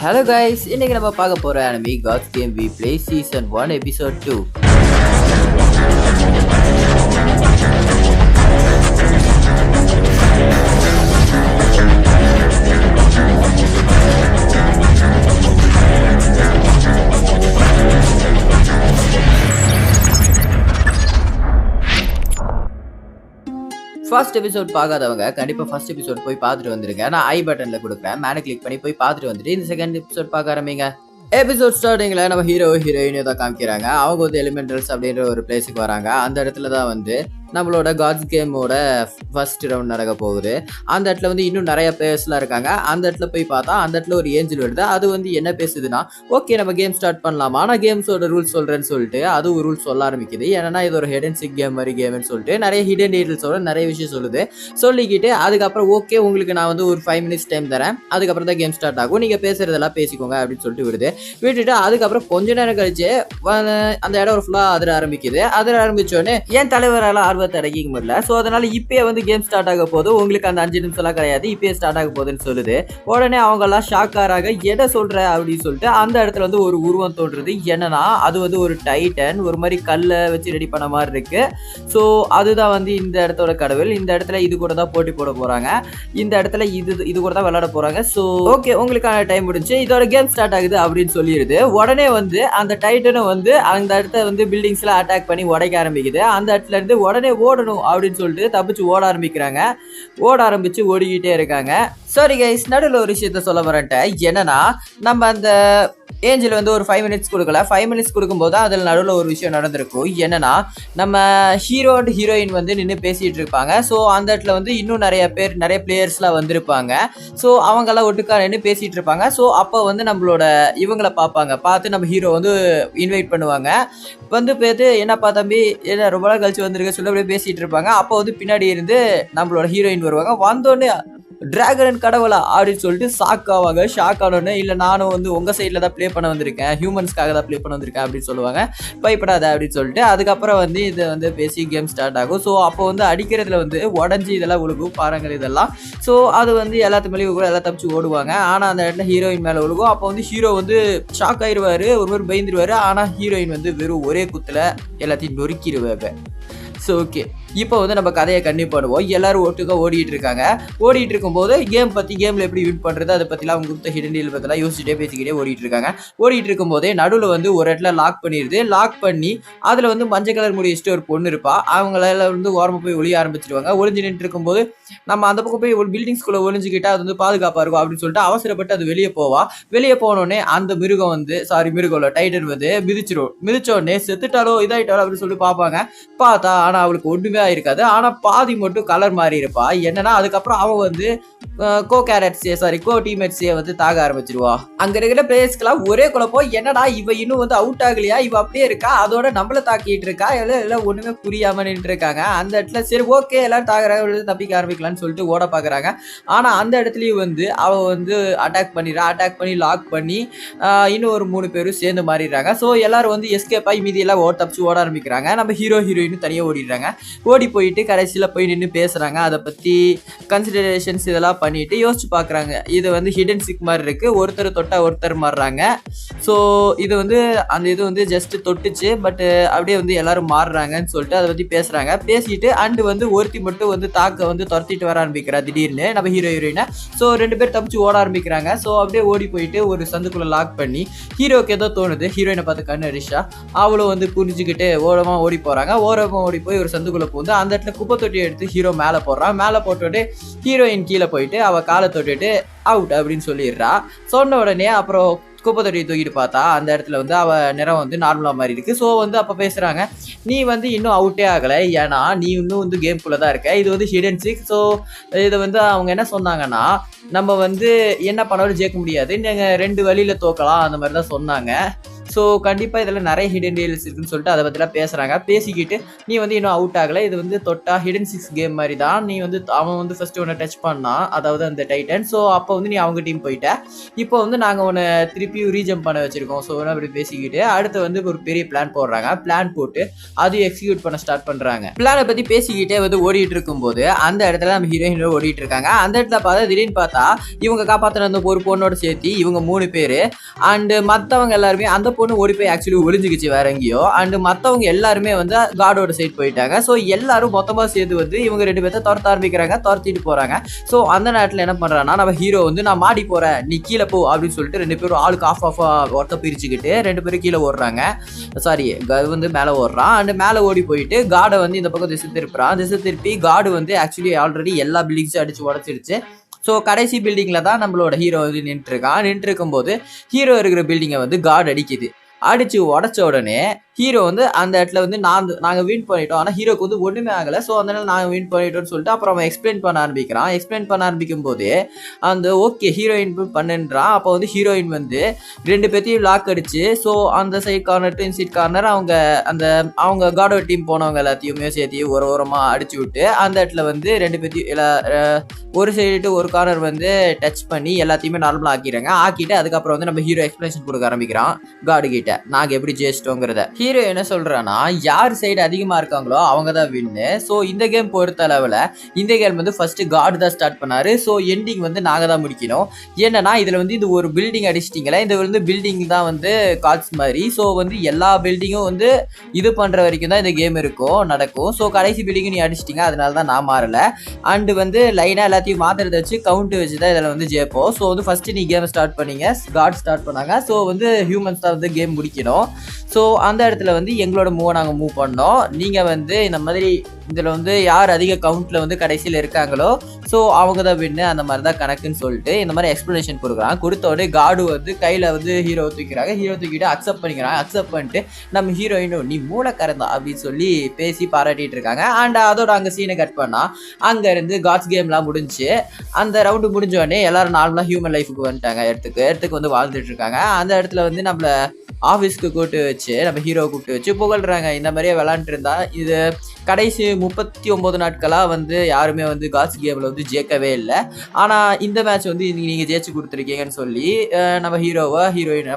Hello guys, இன்னைக்கு நம்ம பார்க்க போற anime God's Game We Play Season 1 Episode 2. First episode பார்க்காதவங்க கண்டிப்பா ஃபர்ஸ்ட் எபிசோட் போய் பார்த்துட்டு வந்துருங்க. நான் ஐ பட்டன்ல கொடுக்குறேன், மேலே கிளிக் பண்ணி போய் பார்த்துட்டு வந்துட்டு இந்த செகண்ட் எபிசோட் பார்க்க ஆரம்பிங்க. எபிசோட் ஸ்டார்டிங்ல நம்ம ஹீரோயினை தான் காமிக்கிறாங்க. அவங்க வந்து எலிமெண்டல்ஸ் அப்படின்ற ஒரு பிளேஸுக்கு வராங்க. அந்த இடத்துல தான் வந்து நம்மளோட காட்ஸ் கேமோட ஃபர்ஸ்ட் ரவுண்ட் நடக்க போகுது. அந்த இடத்துல வந்து இன்னும் நிறைய பிளேயர்ஸ்லாம் இருக்காங்க. அந்த இடத்துல போய் பார்த்தா அந்த இடத்துல ஒரு ஏஞ்சல் வருது. அது வந்து என்ன பேசுதுன்னா, ஓகே நம்ம கேம் ஸ்டார்ட் பண்ணலாமா, ஆனால் கேம்ஸோட ரூல்ஸ் சொல்கிறேன்னு சொல்லிட்டு அது ஒரு ரூல்ஸ் சொல்ல ஆரம்பிக்குது. ஏன்னா இது ஒரு ஹிட் அண்ட் சிக் கேம் மாதிரி கேம்னு சொல்லிட்டு நிறைய ஹிடன் டீட்டெயில்ஸோட நிறைய விஷயம் சொல்லுது. சொல்லிக்கிட்டு அதுக்கப்புறம் ஓகே உங்களுக்கு நான் வந்து ஒரு 5 minutes டைம் தரேன், அதுக்கப்புறம் தான் கேம் ஸ்டார்ட் ஆகும், நீங்கள் பேசுறதெல்லாம் பேசிக்கோங்க அப்படின்னு சொல்லிட்டு விட்டுட்டு அதுக்கப்புறம் கொஞ்ச நேரம் கழிச்சு அந்த இடம் ஃபுல்லாக அதிர ஆரம்பிக்குது. அதிர ஆரம்பிச்சோடனே என் தலைவரால் ஆர்வத்தை அடக்கிக்க முடியல. ஸோ அதனால இப்பயே வந்து கேம் ஸ்டார்ட் ஆக போது, உங்களுக்கு அந்த 5 நிமிஷம்லாம் கிடையாது, இப்பயே ஸ்டார்ட் ஆக போகுதுன்னு சொல்லுது. உடனே அவங்க எல்லாம் ஷாக் ஆறாங்க. எதை சொல்ற அப்படின்னு சொல்லிட்டு அந்த இடத்துல வந்து ஒரு உருவம் தோன்றுறது. என்னன்னா அது வந்து ஒரு டைட்டன், ஒரு மாதிரி கல்லை வச்சு ரெடி பண்ண மாதிரி இருக்கு. ஸோ அதுதான் வந்து இந்த இடத்தோட கடவுள். இந்த இடத்துல இது கூட தான் போட்டி போட போறாங்க. இந்த இடத்துல இது கூட தான் விளையாட போறாங்க. ஸோ ஓகே உங்களுக்கான டைம் முடிஞ்சு இதோட கேம் ஸ்டார்ட் ஆகுது அப்படின்னு சொல்லிடுது. உடனே வந்து அந்த டைட்டனும் வந்து அந்த இடத்த வந்து பில்டிங்ஸ்ல அட்டாக் பண்ணி உடைக்க ஆரம்பிக்குது. அந்த இடத்துல இருந்து உடனே ஓடணும் அப்படின்னு சொல்லிட்டு தப்பிச்சு ஓட ஆரம்பிக்கிறாங்க. ஓடிக்கிட்டே இருக்காங்க. சாரி கைஸ், நடுவில் ஒரு விஷயத்த சொல்ல வரேன்ட்டேன். என்னன்னா நம்ம அந்த ஏஞ்சல் வந்து ஒரு 5 minutes கொடுக்கல. 5 minutes கொடுக்கும்போது அதில் நடுவில் ஒரு விஷயம் நடந்திருக்கும். என்னன்னா நம்ம ஹீரோ அண்ட் ஹீரோயின் வந்து நின்று பேசிகிட்டு இருப்பாங்க. ஸோ அந்த இடத்துல வந்து இன்னும் நிறைய பிளேயர்ஸ்லாம் வந்திருப்பாங்க. ஸோ அவங்கெல்லாம் ஒட்டுக்கா நின்று பேசிகிட்டு இருப்பாங்க. ஸோ அப்போ வந்து நம்மளோட இவங்களை பார்த்து நம்ம ஹீரோ வந்து இன்வைட் பண்ணுவாங்க. வந்து பேத்து என்னப்பா தம்பி என்ன ரொம்ப நாள் கழிச்சு வந்திருக்க சொல்லி அப்படியே பேசிகிட்டு இருப்பாங்க. அப்போ வந்து பின்னாடி இருந்து நம்மளோட ஹீரோயின் வருவாங்க. வந்தோடனே டிராகன் கடவுளா அப்படின்னு சொல்லிட்டு ஷாக் ஆனோடனே இல்லை நானும் வந்து உங்கள் சைடில் தான் ப்ளே பண்ண வந்திருக்கேன், ஹியூமன்ஸ்க்காக தான் ப்ளே பண்ண வந்திருக்கேன் அப்படின்னு சொல்லுவாங்க. பயப்படாத அப்படின்னு சொல்லிட்டு அதுக்கப்புறம் வந்து இதை வந்து பேசி கேம் ஸ்டார்ட் ஆகும். ஸோ அப்போ வந்து அடிக்கிறதுல வந்து உடஞ்சி இதெல்லாம் விழுகும் பாருங்கள் இதெல்லாம். ஸோ அது வந்து எல்லாத்து மேலேயும் கூட எல்லாம் தப்பிச்சு ஓடுவாங்க. ஆனால் அந்த இடத்துல ஹீரோயின் மேலே விழுகும். அப்போ வந்து ஹீரோ வந்து ஷாக் ஆயிடுவார், ஒரு மாதிரி பயந்துருவார். ஆனால் ஹீரோயின் வந்து வெறும் ஒரே குத்தில் எல்லாத்தையும் நொறுக்கிடுவாங்க. ஸோ ஓகே, இப்போ வந்து நம்ம கதையை கண்டிப்பாக பண்ணுவோம். எல்லாரும் ஒட்டுக்கா ஓடிட்டு இருக்கும்போது கேமில் எப்படி வின் பண்ணுறது அதை பற்றிலாம் அவங்க கொடுத்த ஹிடன் டீல் பற்றிலாம் யோசிச்சுட்டே பேசிக்கிட்டே ஓடிட்டு இருக்கும்போதே நடுவில் வந்து ஒரு இடத்துல லாக் பண்ணி அதில் வந்து மஞ்சள் கலர் முடி வச்சுட்டு ஒரு பொண்ணு இருப்பா. அவங்களால வந்து ஓரமாக போய் ஒளிய ஆரம்பிச்சிருவாங்க. ஒளிஞ்சு நின்று இருக்கும்போது நம்ம அந்த பக்கம் போய் ஒரு பில்டிங்ஸ்குள்ளே ஒளிஞ்சுக்கிட்டா அது வந்து பாதுகாப்பாக இருக்கும் அப்படின்னு சொல்லிட்டு அவசரப்பட்டு அது வெளியே போனோடனே அந்த டைட்டன் வந்து மிதிச்சோடனே செத்துட்டாலோ இதாயிட்டாலோ அப்படின்னு சொல்லிட்டு பார்ப்பாங்க. பார்த்தா ஆனால் அவளுக்கு ஒன்றுமே ஆயிருக்காது. ஆனால் பாதி மட்டும் கலர் மாறி இருப்பா. என்னன்னா அதுக்கப்புறம் அவன் வந்து கோ டீம்மேட்ஸே வந்து தாக ஆரம்பிச்சிருவா. அங்க இருக்கிற பிளேயர்ஸ்க்கெல்லாம் ஒரே குழப்பம், என்னடா இவ இன்னும் வந்து அவுட் ஆகலையா, இவ அப்படியே இருக்கா, அதோட நம்மள தாக்கிட்டு இருக்கா, எல்லாம் ஒண்ணுமே புரியாம நின்று இருக்காங்க. அந்த இடத்துல சரி ஓகே எல்லாரும் தாக்குறாங்க, தப்பிக்க ஆரம்பிக்கலாம்னு சொல்லிட்டு ஓட பாக்குறாங்க. ஆனா அந்த இடத்துலயும் வந்து அவ வந்து அட்டாக் பண்ணி லாக் பண்ணி இன்னும் ஒரு 3 பேரும் சேர்ந்து மாறிடுறாங்க. ஸோ எல்லாரும் வந்து எஸ்கேப் ஆகி மீதி எல்லாம் தப்பிச்சு ஓட ஆரம்பிக்கிறாங்க. நம்ம ஹீரோயின் தனியாக ஓடி போயிட்டு கடைசியில் போய் நின்று பேசுகிறாங்க. அதை பற்றி கன்சிடரேஷன்ஸ் இதெல்லாம் பண்ணிட்டு யோசிச்சு பார்க்குறாங்க. இது வந்து ஹிடன் சிக் மாதிரி இருக்குது, ஒருத்தர் தொட்டா ஒருத்தர் மாறுறாங்க. ஸோ இது வந்து அந்த இது வந்து ஜஸ்ட் தொட்டுச்சு, பட் அப்படியே வந்து எல்லாரும் மாறுறாங்கன்னு சொல்லிட்டு அதை பற்றி பேசிட்டு அண்டு வந்து ஒருத்தி மட்டும் வந்து தாக்க வந்து துரத்திட்டு வர ஆரம்பிக்கிறா திடீர்னு நம்ம ஹீரோயினை. ஸோ 2 பேர் தப்பிச்சு ஓட ஆரம்பிக்கிறாங்க. ஸோ அப்படியே ஓடி போயிட்டு ஒரு சந்துக்குள்ளே லாக் பண்ணி ஹீரோக்கு ஏதோ தோணுது, ஹீரோயினை பார்த்து கண்ணு அடிச்சா அவளும் வந்து புரிஞ்சுக்கிட்டு ஓரமாக ஓடி போகிறாங்க. ஓடி போய் ஒரு சந்துக்குள்ள போந்து அந்த இடத்துல குப்பை தொட்டி எடுத்து ஹீரோ மேலே போட்டுட்டு ஹீரோயின் கீழே போயிட்டு அவ காலை தொட்டுட்டு அவுட் அப்படின்னு சொல்லிடுறா. சொன்ன உடனே அப்புறம் குப்பை தொட்டியை தூக்கிட்டு பார்த்தா அந்த இடத்துல வந்து அவ நிறம் வந்து நார்மலா மாதிரி இருக்கு. ஸோ வந்து அப்ப பேசுறாங்க, நீ வந்து இன்னும் அவுட்டே ஆகலை, ஏன்னா நீ இன்னும் வந்து கேம்குள்ள தான் இருக்க, இது வந்து ஹிடன் சிக். ஸோ இதை வந்து அவங்க என்ன சொன்னாங்கன்னா, நம்ம வந்து என்ன பண்ணாலும் ஜெயிக்க முடியாது, நீங்க 2 வழியில தோக்கலாம் அந்த மாதிரி தான் சொன்னாங்க. ஸோ கண்டிப்பாக இதில் நிறைய ஹிடன் டீல்ஸ் இருக்குன்னு சொல்லிட்டு அதை பற்றிலாம் பேசுகிறாங்க. பேசிக்கிட்டு நீ வந்து இன்னும் அவுட் ஆகலை, இது வந்து தொட்டா ஹிடன் 6 கேம் மாதிரி தான், நீ வந்து அவன் வந்து ஃபஸ்ட்டு உன்னை டச் பண்ணான், அதாவது அந்த டைட்டன். ஸோ அப்போ வந்து நீ அவங்க டீம் போயிட்ட, இப்போ வந்து நாங்கள் உன்னை திருப்பியும் ரீஜம்ப் பண்ண வச்சுருக்கோம். ஸோ அப்படி பேசிக்கிட்டு அடுத்து வந்து ஒரு பெரிய பிளான் போடுறாங்க. பிளான் போட்டு அதையும் எக்ஸிக்யூட் பண்ண ஸ்டார்ட் பண்ணுறாங்க. பிளானை பற்றி பேசிக்கிட்டே வந்து ஓடிட்டு இருக்கும்போது அந்த இடத்துல நம்ம ஹீரோயின் ஓடிட்டு இருக்காங்க. அந்த இடத்துல பார்த்தா திடீர்னு பார்த்தா இவங்க காப்பாற்றின அந்த ஒரு பொண்ணோட சேர்த்து இவங்க 3 பேர் அண்டு மற்றவங்க எல்லாருமே, அந்த பொண்ணு ஓடி போய் ஆக்சுவலி ஒளிஞ்சுக்கிச்சு வேற எங்கேயோ. அண்டு மற்றவங்க எல்லாருமே வந்து காடோட சைட் போயிட்டாங்க. ஸோ எல்லாரும் மொத்தமாக சேர்ந்து வந்து இவங்க 2 பேர்த்த துரத்த ஆரம்பிக்கிறாங்க, துரத்திட்டு போறாங்க. ஸோ அந்த நேரத்தில் என்ன பண்றான்னா நம்ம ஹீரோ வந்து நான் மாடி போறேன் நீ கீழே போ அப்படின்னு சொல்லிட்டு 2 பேரும் ஆளுக்கு ஆஃப் ஒருத்த பிரிச்சுக்கிட்டு 2 பேரும் கீழே ஓடுறாங்க. சாரி வந்து மேலே ஓடுறான். அண்ட் மேலே ஓடி போயிட்டு காடை வந்து இந்த பக்கம் திசை திருப்பி காடு வந்து ஆக்சுவலி ஆல்ரெடி எல்லா பில்டிங்ஸும் அடிச்சு உடச்சிருச்சு. ஸோ கடைசி பில்டிங்கில் தான் நம்மளோட ஹீரோ வந்து நின்று இருக்கும்போது ஹீரோ இருக்கிற பில்டிங்கை வந்து காட் அடிச்சு உடச்ச உடனே ஹீரோ வந்து அந்த இடத்துல வந்து நாங்கள் வின் பண்ணிட்டோம், ஆனால் ஹீரோக்கு வந்து ஒன்றுமே ஆகலை. ஸோ அதனால நாங்கள் வின் பண்ணிட்டோம்னு சொல்லிட்டு அப்புறம் அவன் எக்ஸ்பிளைன் பண்ண ஆரம்பிக்கும் போது அந்த ஓகே ஹீரோயின் பண்ணுன்றான். அப்போ வந்து ஹீரோயின் வந்து 2 பேர்த்தையும் லாக் அடிச்சு, ஸோ அந்த side corner to side corner அவங்க காடோ டீம் போனவங்க எல்லாத்தையுமே சேர்த்து ஒரு ஓரமாக அடிச்சு விட்டு அந்த இடத்துல வந்து 2 பேர்த்தையும் ஒரு சைடு ஒரு கார்னர் வந்து டச் பண்ணி எல்லாத்தையுமே நார்மலாக ஆக்கிட்டு அதுக்கப்புறம் வந்து நம்ம ஹீரோ எக்ஸ்பிளேஷன் கொடுக்க ஆரம்பிக்கிறான் காடு கிட்ட நாங்கள் எப்படி ஜெயிச்சிட்டோங்கிறத. ஹீரோ என்ன சொல்றான்னா யார் சைடு அதிகமாக இருக்காங்களோ அவங்க தான் வின்னு. ஸோ இந்த கேம் பொறுத்த அளவில் இந்த கேம் வந்து ஃபர்ஸ்ட் காடு தான் ஸ்டார்ட் பண்ணாரு. ஸோ எண்டிங் வந்து நாங்கள் தான் முடிக்கணும். என்னன்னா இதில் வந்து இது ஒரு பில்டிங் அடிச்சிட்டிங்களே, இது வந்து பில்டிங் தான் வந்து கார்ட்ஸ் மாதிரி. ஸோ வந்து எல்லா பில்டிங்கும் வந்து இது பண்ணுற வரைக்கும் தான் இந்த கேம் நடக்கும். ஸோ கடைசி பில்டிங்கும் நீ அடிச்சிட்டிங்க, அதனால தான் நான் மாறலை. அண்டு வந்து லைனாக எல்லாத்தையும் மாத்திரத்தை வச்சு கவுண்ட் வச்சு தான் இதில் வந்து ஜெயிப்போம். ஸோ வந்து ஃபர்ஸ்ட் நீ கேம் ஸ்டார்ட் பண்ணீங்க, காட் ஸ்டார்ட் பண்ணாங்க. ஸோ வந்து ஹியூமன்ஸ் தான் வந்து கேம் முடிக்கணும். ஸோ அந்த இடத்துல வந்து எங்களோட நாங்கள் மூவ் பண்ணோம். நீங்கள் வந்து இந்த மாதிரி இதில் வந்து யார் அதிக கவுண்ட்டில் வந்து கடைசியில் இருக்காங்களோ ஸோ அவங்க தான் வின்னு, அந்த மாதிரி தான் கணக்குன்னு சொல்லிட்டு இந்த மாதிரி எக்ஸ்ப்ளனேஷன் கொடுக்குறாங்க. கொடுத்தோடனே காடு வந்து கையில் வந்து ஹீரோ தூக்கிட்டு அக்செப்ட் பண்ணிட்டு நம்ம ஹீரோயினும் நீ மூளைக்காரன் தான் அப்படின்னு சொல்லி பேசி பாராட்டிட்டு இருக்காங்க. அண்ட் அதோட அங்கே சீனை கட் பண்ணால் அங்கேருந்து காட்ஸ் கேம்லாம் முடிஞ்சு அந்த ரவுண்டு முடிஞ்சோடனே எல்லாரும் நார்மலாக ஹியூமன் லைஃபுக்கு வந்துட்டாங்க, இடத்துக்கு வந்து வாழ்ந்துட்டு இருக்காங்க. அந்த இடத்துல வந்து நம்மளை ஆஃபீஸ்க்கு கூப்பிட்டு வச்சு நம்ம ஹீரோவை கூப்பிட்டு வச்சு புகழ்றாங்க. இந்த மாதிரியே விளாண்டுட்டு இருந்தா இது கடைசி 39 நாட்களாக வந்து யாருமே வந்து காட்ஸ் கேமில் வந்து ஜெயிக்கவே இல்லை, ஆனால் இந்த மேட்ச் வந்து நீங்கள் ஜெயிச்சு கொடுத்துருக்கீங்கன்னு சொல்லி நம்ம ஹீரோயினை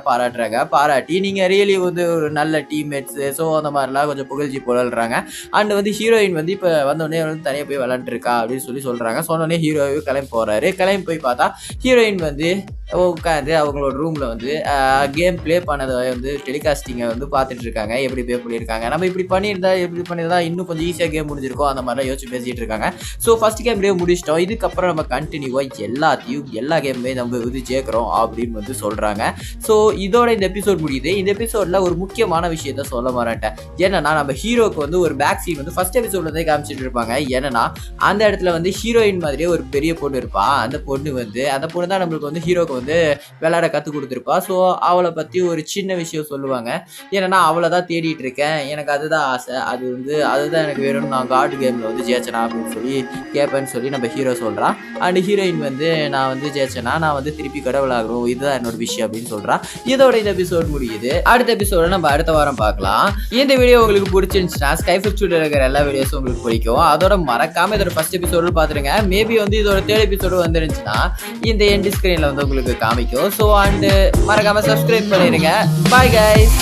பாராட்டி நீங்கள் ரியலி வந்து ஒரு நல்ல டீம்மேட்ஸு ஸோ அந்த மாதிரிலாம் கொஞ்சம் புகழ்ச்சி புகழ்றாங்க. அண்ட் வந்து ஹீரோயின் வந்து இப்போ வந்தோடனே வந்து தனியாக போய் விளாண்டுருக்கா அப்படின்னு சொல்கிறாங்க. சொன்னோடனே ஹீரோவே கிளம்பி போய் பார்த்தா ஹீரோயின் வந்து உட்காந்து அவங்களோட ரூமில் வந்து கேம் ப்ளே பண்ணதை வந்து டெலிகாஸ்டிங்கை வந்து பார்த்துட்டு இருக்காங்க, எப்படி ப்ளே பண்ணியிருக்காங்க, நம்ம இப்படி பண்ணியிருந்தா இன்னும் கொஞ்சம் ஈஸியாக கேம் முடிஞ்சிருக்கும், அந்த மாதிரிலாம் யோசிச்சு பேசிகிட்டு இருக்காங்க. ஸோ ஃபர்ஸ்ட் கேம் ப்ளே முடிச்சிட்டோம், இதுக்கப்புறம் நம்ம கண்டினியூவாக எல்லா கேமுமே நம்ம வந்து ஜெயிக்கிறோம் அப்படின்னு வந்து சொல்கிறாங்க. ஸோ இதோட இந்த எபிசோட் முடியுது. இந்த எபிசோடில் ஒரு முக்கியமான விஷயத்த சொல்ல மாட்டேன். ஏன்னா நம்ம ஹீரோக்கு வந்து ஒரு பேக் சீன் வந்து ஃபர்ஸ்ட் எபிசோட்ல இருந்தே காமிச்சிட்டு இருப்பாங்க. ஏன்னா அந்த இடத்துல வந்து ஹீரோயின் மாதிரியே ஒரு பெரிய பொண்ணு இருப்பா. அந்த பொண்ணு தான் நம்மளுக்கு வந்து ஹீரோக்கு வந்து விளையாட கற்றுக் கொடுத்துருப்பா. ஸோ அவளை பற்றி ஒரு சின்ன விஷயம் சொல்லுவாங்க. ஏன்னா அவளை தான் தேடிட்டு இருக்கேன், எனக்கு அதுதான் ஆசை, அதுதான் எனக்கு வேணும்னு நான் காட் கேமில் வந்து ஜெயிச்சனா அப்படின்னு சொல்லி கேட்பேன்னு சொல்லி நம்ம ஹீரோ சொல்கிறான். அண்ட் ஹீரோயின் வந்து நான் வந்து ஜெயிச்சனா நான் வந்து திருப்பி கடவுளாகிறோம், இதுதான் என்னோட விஷயம் அப்படின்னு சொல்கிறான். இதோட இந்த எபிசோட் முடியுது. அடுத்த எபிசோட நம்ம அடுத்த வாரம் பார்க்கலாம். இந்த வீடியோ உங்களுக்கு பிடிச்சிருந்துச்சுன்னா ஸ்கைஃபிக் ஸ்டுடியோல இருக்கிற எல்லா வீடியோஸும் உங்களுக்கு பிடிக்கும். அதோட மறக்காம இதோட ஃபர்ஸ்ட் எபிசோடு பார்த்துருங்க. மேபி வந்து இதோட 3rd எபிசோடு வந்துருந்துச்சுன்னா இந்த எண்ட் ஸ்க்ரீனில் வந்து உங்களுக்கு காமிக்கும். ஸோ அண்டு மறக்காம சப்ஸ்கிரைப் பண்ணிடுங்க. Bye guys.